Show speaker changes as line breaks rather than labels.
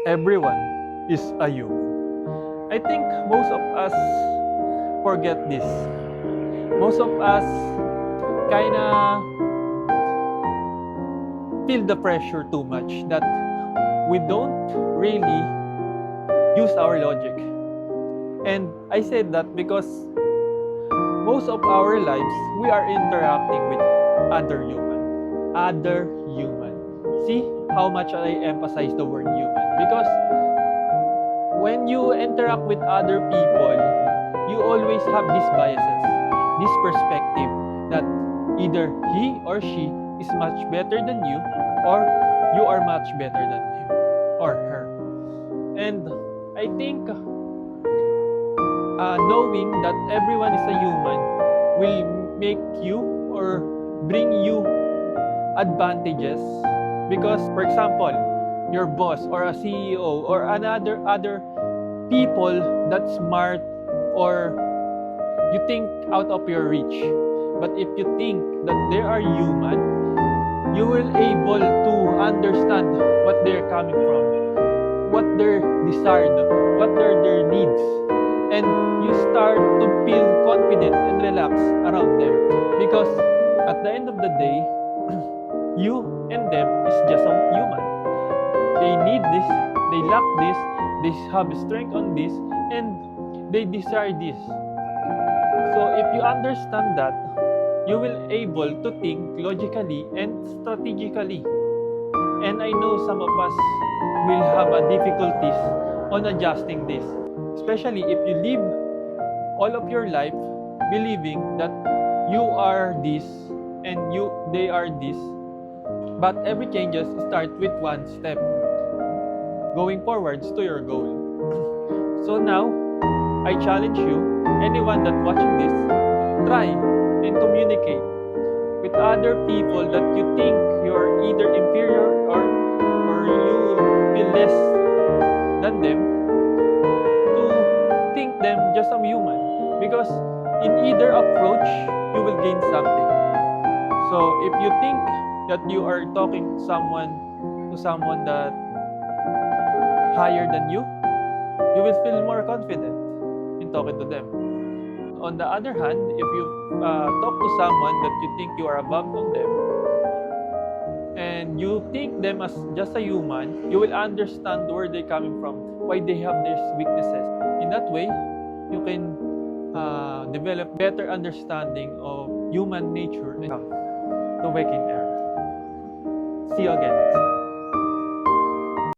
everyone is a human. I think most of us forget this. Most of us kinda feel the pressure too much that we don't really use our logic. And I said that because most of our lives we are interacting with other human. Other human. See how much I emphasize the word human? Because when you interact with other people, you always have these biases, this perspective that either he or she is much better than you or you are much better than him or her. And I think knowing that everyone is a human will make you or bring you advantages because, for example, your boss or a CEO or other people that smart or you think out of your reach. But if you think that they are human, you will able to understand what they're coming from, what they're desired, what are their needs, and you start to feel confident and relaxed around them because at the end of the day, you and them is just a human. They need this, they lack this, they have strength on this, and they desire this. So if you understand that, you will able to think logically and strategically. And I know some of us will have a difficulties on adjusting this, especially if you live all of your life believing that you are this and they are this. But every changes start with one step, going forwards to your goal. So now, I challenge you, anyone that watching this, try and communicate with other people that you think you're either inferior or you feel less than them, to think them just a human. Because in either approach, you will gain something. So if you think that you are talking to someone that higher than you will feel more confident in talking to them. On the other hand, if you talk to someone that you think you are above on them and you think them as just a human, you will understand where they're coming from, why they have these weaknesses. In that way, you can develop better understanding of human nature and the waking era. See you again next time.